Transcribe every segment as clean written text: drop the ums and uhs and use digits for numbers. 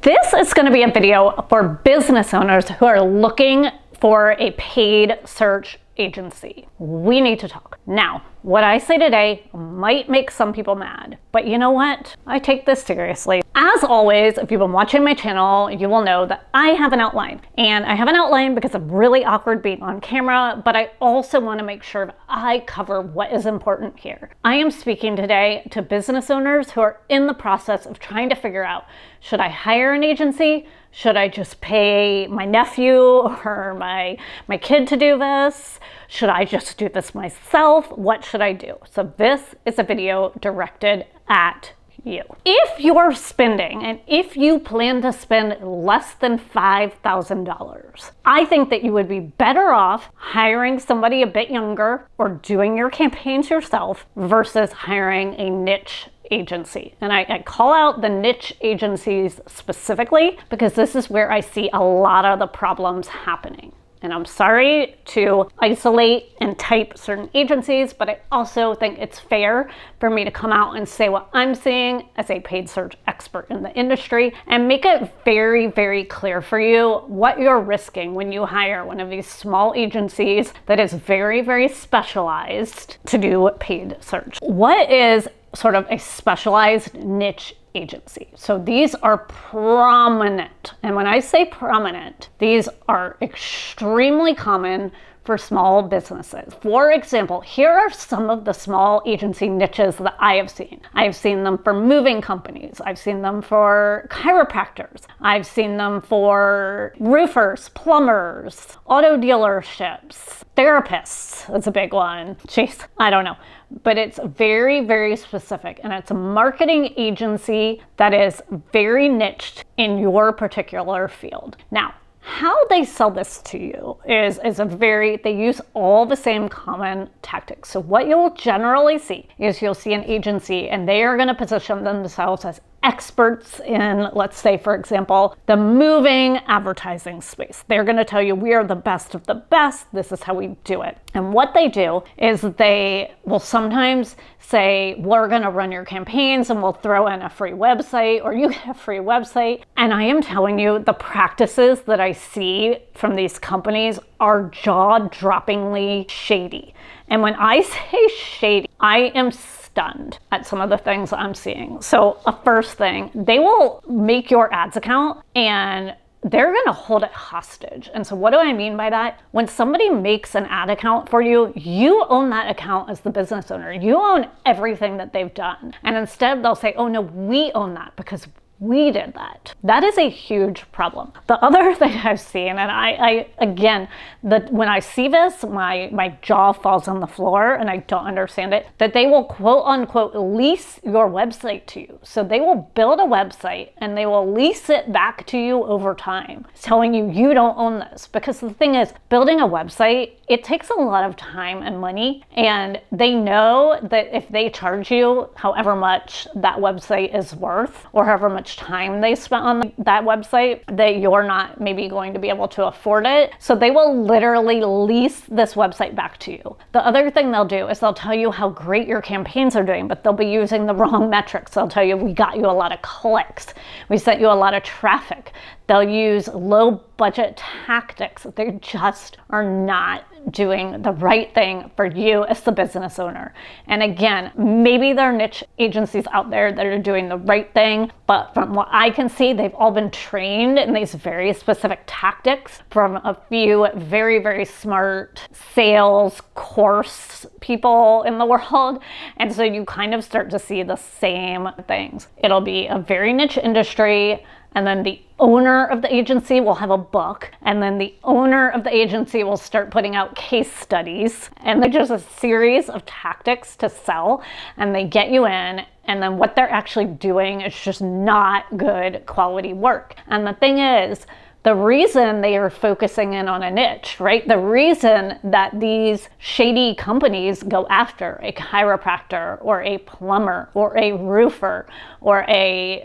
This is going to be a video for business owners who are looking for a paid search agency. We need to talk. Now, what I say today might make some people mad, but you know what? I take this seriously. As always, if you've been watching my channel, you will know that I have an outline. And I have an outline because I'm really awkward being on camera, but I also want to make sure I cover what is important here. I am speaking today to business owners who are in the process of trying to figure out, should I hire an agency? Should I just pay my nephew or my kid to do this? Should I just do this myself? What should I do? So this is a video directed at you. If you're spending, and if you plan to spend less than $5,000, I think that you would be better off hiring somebody a bit younger or doing your campaigns yourself versus hiring a niche agency. And I call out the niche agencies specifically because this is where I see a lot of the problems happening. And I'm sorry to isolate and type certain agencies, but I also think it's fair for me to come out and say what I'm seeing as a paid search expert in the industry and make it very, very clear for you what you're risking when you hire one of these small agencies that is very, very specialized to do paid search. What is sort of a specialized niche agency? So these are prominent. And when I say prominent, these are extremely common for small businesses. For example, here are some of the small agency niches that I have seen. I've seen them for moving companies. I've seen them for chiropractors. I've seen them for roofers, plumbers, auto dealerships, therapists. That's a big one. Jeez, I don't know. But it's very, very specific, and it's a marketing agency that is very niched in your particular field. Now, how they sell this to you is they use all the same common tactics. So what you'll generally see is you'll see an agency and they are going to position themselves as experts in, let's say, for example, the moving advertising space. They're going to tell you, we are the best of the best. This is how we do it. And what they do is they will sometimes say, we're going to run your campaigns and we'll throw in a free website, or you get a free website. And I am telling you, the practices that I see from these companies are jaw-droppingly shady. And when I say shady, I am stunned at some of the things I'm seeing. So a first thing, they will make your ads account and they're going to hold it hostage. And so what do I mean by that? When somebody makes an ad account for you, you own that account as the business owner. You own everything that they've done. And instead they'll say, oh no, we own that because we did that. That is a huge problem. The other thing I've seen, and I again, when I see this, my jaw falls on the floor and I don't understand it, that they will quote unquote lease your website to you. So they will build a website and they will lease it back to you over time, telling you you don't own this. Because the thing is, building a website, it takes a lot of time and money, and they know that if they charge you however much that website is worth or however much time they spent on that website, that you're not maybe going to be able to afford it. So they will literally lease this website back to you. The other thing they'll do is they'll tell you how great your campaigns are doing, but they'll be using the wrong metrics. They'll tell you, we got you a lot of clicks. We sent you a lot of traffic. They'll use low budget tactics. They just are not doing the right thing for you as the business owner. And again, maybe there are niche agencies out there that are doing the right thing, but from what I can see, they've all been trained in these very specific tactics from a few very, very smart sales course people in the world. And so you kind of start to see the same things. It'll be a very niche industry, and then the owner of the agency will have a book, and then the owner of the agency will start putting out case studies, and they're just a series of tactics to sell, and they get you in, and then what they're actually doing is just not good quality work. And the thing is, the reason they are focusing in on a niche, right? The reason that these shady companies go after a chiropractor or a plumber or a roofer or an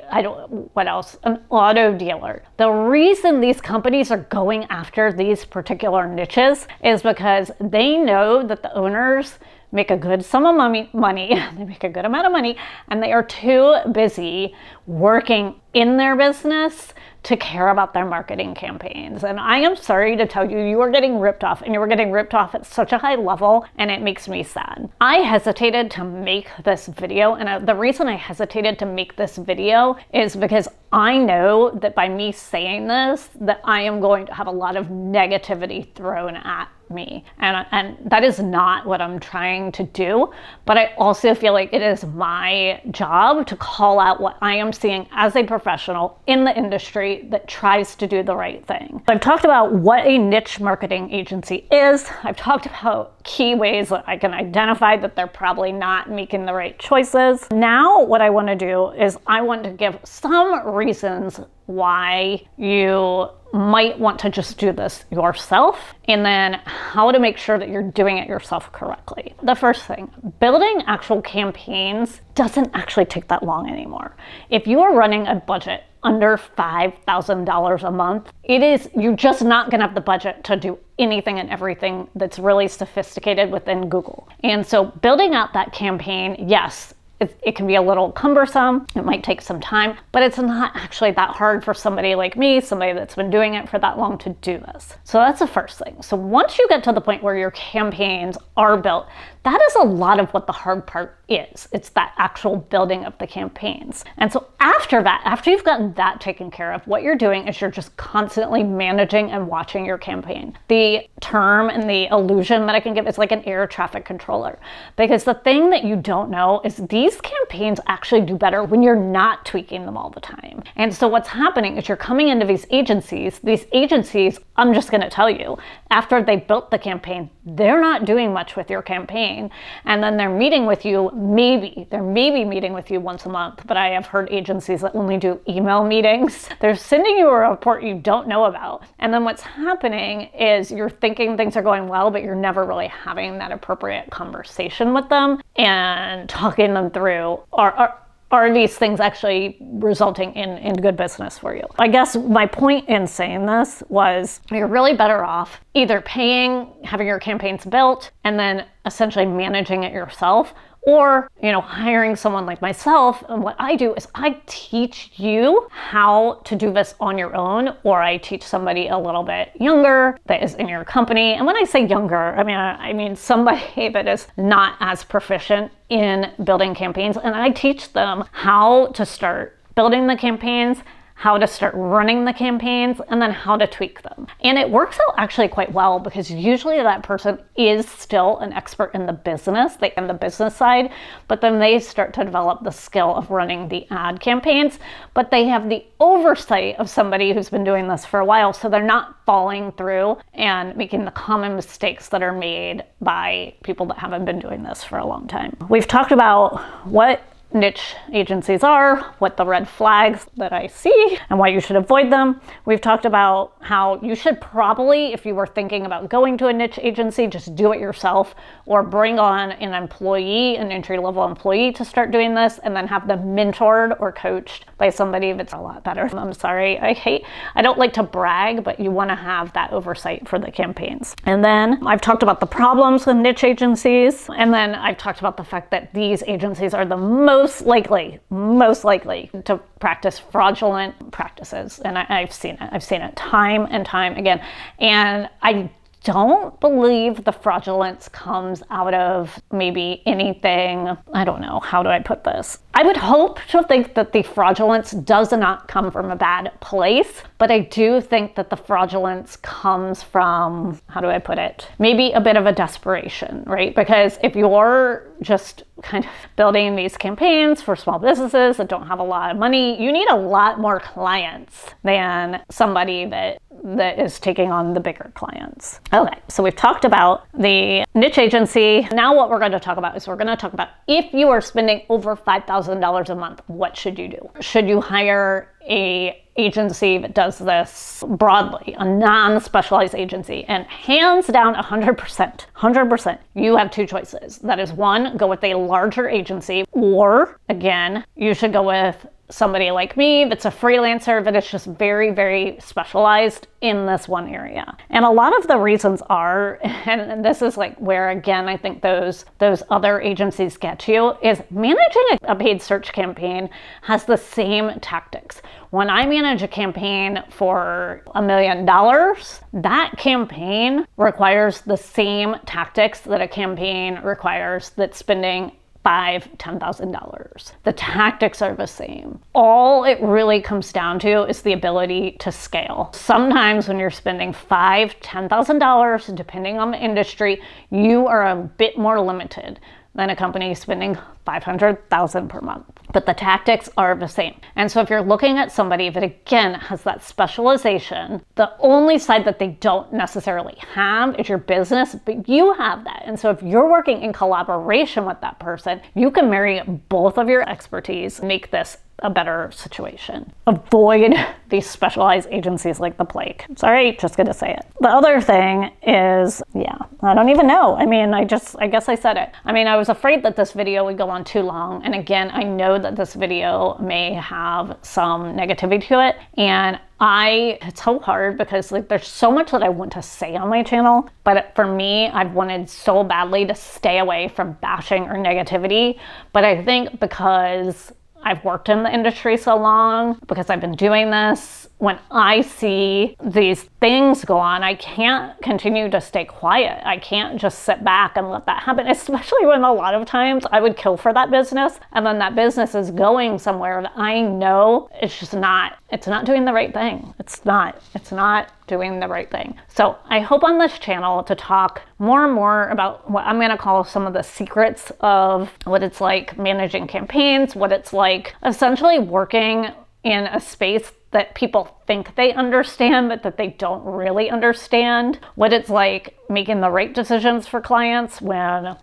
auto dealer. The reason these companies are going after these particular niches is because they know that the owners make a good sum of money, they make a good amount of money, and they are too busy working in their business to care about their marketing campaigns. And I am sorry to tell you, you are getting ripped off, and you are getting ripped off at such a high level, and it makes me sad. I hesitated to make this video, and the reason I hesitated to make this video is because I know that by me saying this, that I am going to have a lot of negativity thrown at me, and that is not what I'm trying to do. But I also feel like it is my job to call out what I am seeing as a professional in the industry that tries to do the right thing. I've talked about what a niche marketing agency is. I've talked about key ways that I can identify that they're probably not making the right choices. Now what I want to do is I want to give some reasons why you might want to just do this yourself, and then how to make sure that you're doing it yourself correctly. The first thing, building actual campaigns doesn't actually take that long anymore. If you are running a budget under $5,000 a month, you're just not gonna have the budget to do anything and everything that's really sophisticated within Google. And so building out that campaign, yes, it can be a little cumbersome. It might take some time, but it's not actually that hard for somebody like me, somebody that's been doing it for that long, to do this. So that's the first thing. So once you get to the point where your campaigns are built, that is a lot of what the hard part is. It's that actual building of the campaigns. And so after that, after you've gotten that taken care of, what you're doing is you're just constantly managing and watching your campaign. The term and the illusion that I can give is like an air traffic controller, because the thing that you don't know is these campaigns actually do better when you're not tweaking them all the time. And so what's happening is you're coming into these agencies, I'm just gonna tell you, after they built the campaign, they're not doing much with your campaign. And then they're meeting with you, maybe meeting with you once a month, but I have heard agencies that only do email meetings. They're sending you a report you don't know about. And then what's happening is you're thinking things are going well, but you're never really having that appropriate conversation with them and talking them through, are these things actually resulting in good business for you? I guess my point in saying this was you're really better off either having your campaigns built and then essentially managing it yourself, or, hiring someone like myself. And what I do is I teach you how to do this on your own, or I teach somebody a little bit younger that is in your company. And when I say younger, I mean somebody that is not as proficient in building campaigns, and I teach them how to start building the campaigns, how to start running the campaigns, and then how to tweak them. And it works out actually quite well, because usually that person is still an expert in the business, in the business side, but then they start to develop the skill of running the ad campaigns, but they have the oversight of somebody who's been doing this for a while, so they're not falling through and making the common mistakes that are made by people that haven't been doing this for a long time. We've talked about what niche agencies are, what the red flags that I see, and why you should avoid them. We've talked about how you should probably, if you were thinking about going to a niche agency, just do it yourself, or bring on an entry-level employee to start doing this, and then have them mentored or coached by somebody that's a lot better. I'm sorry, I don't like to brag, but you want to have that oversight for the campaigns. And then I've talked about the problems with niche agencies, and then I've talked about the fact that these agencies are the most likely to practice fraudulent practices. And I've seen it time and time again. And I don't believe the fraudulence comes out of maybe anything, I don't know, how do I put this? I would hope to think that the fraudulence does not come from a bad place, but I do think that the fraudulence comes from, how do I put it? Maybe a bit of a desperation, right? Because if you're just kind of building these campaigns for small businesses that don't have a lot of money, you need a lot more clients than somebody that is taking on the bigger clients. Okay, so we've talked about the niche agency. Now what we're going to talk about is if you are spending over $5,000 a month, what should you do? Should you hire a agency that does this broadly, a non-specialized agency? And hands down, 100%, you have two choices. That is, one, go with a larger agency, or again, you should go with somebody like me that's a freelancer that is just very, very specialized in this one area. And a lot of the reasons are, and this is like where, again, I think those other agencies get you, is managing a paid search campaign has the same tactics. When I manage a campaign for $1 million, that campaign requires the same tactics that a campaign requires that's spending $5,000, $10,000. The tactics are the same. All it really comes down to is the ability to scale. Sometimes when you're spending $5,000, $10,000, depending on the industry, you are a bit more limited than a company spending $500,000 per month. But the tactics are the same. And so if you're looking at somebody that, again, has that specialization, the only side that they don't necessarily have is your business, but you have that. And so if you're working in collaboration with that person, you can marry both of your expertise, make this a better situation. Avoid these specialized agencies like the plague. Sorry, just gonna say it. The other thing is, I don't even know. I mean, I guess I said it. I mean, I was afraid that this video would go on too long. And again, I know that this video may have some negativity to it. And it's so hard because like there's so much that I want to say on my channel, but for me, I've wanted so badly to stay away from bashing or negativity. But I think because I've worked in the industry so long, because I've been doing this, when I see these things go on, I can't continue to stay quiet. I can't just sit back and let that happen, especially when a lot of times I would kill for that business and then that business is going somewhere that I know it's not doing the right thing. It's not doing the right thing. So I hope on this channel to talk more and more about what I'm gonna call some of the secrets of what it's like managing campaigns, what it's like essentially working in a space that people think they understand, but that they don't really understand. What it's like making the right decisions for clients when,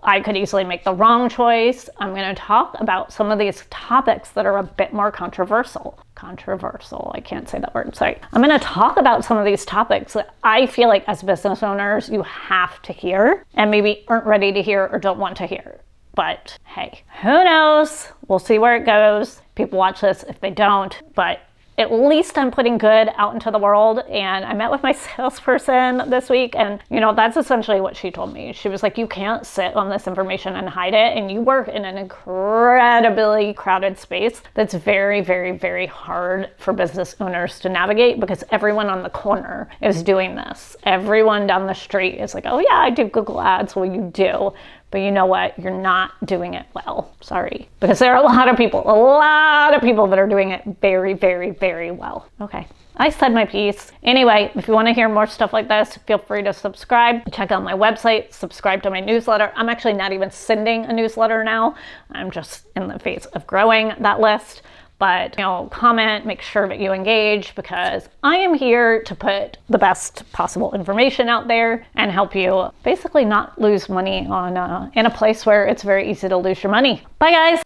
I could easily make the wrong choice. I'm gonna talk about some of these topics that are a bit more controversial. I can't say that word, sorry. I'm gonna talk about some of these topics that I feel like as business owners, you have to hear and maybe aren't ready to hear or don't want to hear. But hey, who knows? We'll see where it goes. People watch this if they don't, but at least I'm putting good out into the world. And I met with my salesperson this week, and that's essentially what she told me. She was like, you can't sit on this information and hide it, and you work in an incredibly crowded space that's very, very, very hard for business owners to navigate because everyone on the corner is doing this. Everyone down the street is like, oh yeah, I do Google Ads. Well, you do. But you know what? You're not doing it well. Sorry. Because there are a lot of people that are doing it very, very, very well. Okay. I said my piece. Anyway, if you want to hear more stuff like this, feel free to subscribe. Check out my website, subscribe to my newsletter. I'm actually not even sending a newsletter now. I'm just in the phase of growing that list. But, comment, make sure that you engage, because I am here to put the best possible information out there and help you basically not lose money in a place where it's very easy to lose your money. Bye, guys.